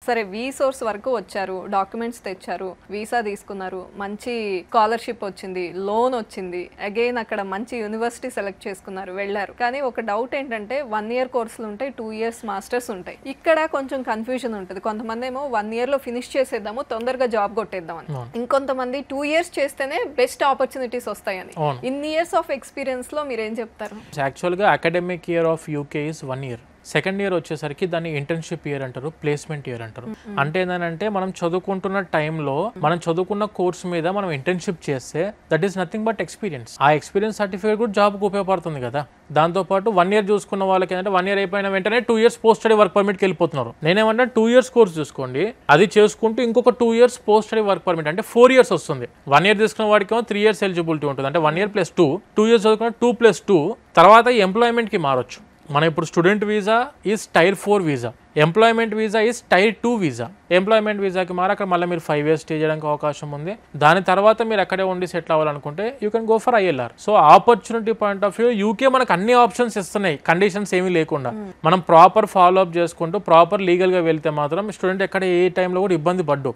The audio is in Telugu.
సరే సోర్స్ వరకు వచ్చారు, డాక్యుమెంట్స్ తెచ్చారు, వీసా తీసుకున్నారు, మంచి స్కాలర్షిప్ వచ్చింది, లోన్ వచ్చింది, అగైన్ అక్కడ మంచి యూనివర్సిటీ సెలెక్ట్ చేసుకున్నారు, వెళ్ళారు. కానీ ఒక డౌట్ ఏంటంటే 1 year కోర్సులు ఉంటాయి, 2 years మాస్టర్స్ ఉంటాయి. ఇక్కడ కొంచెం కన్ఫ్యూజన్ ఉంటుంది. కొంతమంది ఏమో 1 year లో ఫినిష్ చేసేద్దాము, తొందరగా జాబ్ కొట్టేద్దామని. ఇంకొంతమంది 2 years చేస్తేనే బెస్ట్ ఆపర్చునిటీస్ వస్తాయని. ఇన్ని ఇయర్స్ ఆఫ్ ఎక్స్పీరియన్స్ లో మీరు ఏం చెప్తారు? యాక్చువల్గా academic year of UK is 1 year. Second year వచ్చేసరికి దాన్ని ఇంటర్న్షిప్ ఇయర్ అంటారు, ప్లేస్మెంట్ ఇయర్ అంటారు. అంటే ఏంటంటే మనం చదువుకుంటున్న టైంలో మనం చదువుకున్న కోర్స్ మీద మనం ఇంటర్న్షిప్ చేస్తే that is nothing but experience. ఆ ఎక్స్పీరియన్స్ సర్టిఫికేట్ కూడా జాబ్కి ఉపయోగపడుతుంది కదా. దాంతోపాటు 1 year చూసుకున్న వాళ్ళకి ఏంటంటే 1 year అయిపోయిన వెంటనే 2 years పోస్ట్ స్టడీ వర్క్ పర్మిట్కి వెళ్ళిపోతున్నారు. నేనేమంటే 2 years కోర్స్ చూసుకోండి, అది చేసుకుంటూ ఇంకొక 2 years post study work permit అంటే 4 years వస్తుంది. 1 year తీసుకున్న వాడికి 3 years ఎలిజిబిలిటీ ఉంటుంది. అంటే 1 year + 2, 2 years చదువుకున్న 2+2 తర్వాత ఎంప్లాయ్మెంట్కి మారొచ్చు. మనం ఇప్పుడు స్టూడెంట్ వీసా ఈజ్ Tier 4 వీసా, ఎంప్లాయ్మెంట్ వీసా ఈజ్ Tier 2 వీసా. ఎంప్లాయ్మెంట్ వీసాకి అక్కడ మళ్ళీ మీరు 5 years స్టే చేయడానికి అవకాశం ఉంది. దాని తర్వాత మీరు అక్కడే ఉండి సెటిల్ అవ్వాలనుకుంటే you can go for ILR. So opportunity point of view UK మనకు అన్ని ఆప్షన్స్ ఇస్తున్నాయి, కండిషన్స్ ఏమీ లేకుండా. మనం ప్రాపర్ ఫాలో అప్ చేసుకుంటూ ప్రాపర్ లీగల్గా వెళ్తే మాత్రం స్టూడెంట్ ఎక్కడ ఏ టైంలో కూడా ఇబ్బంది పడ్డు.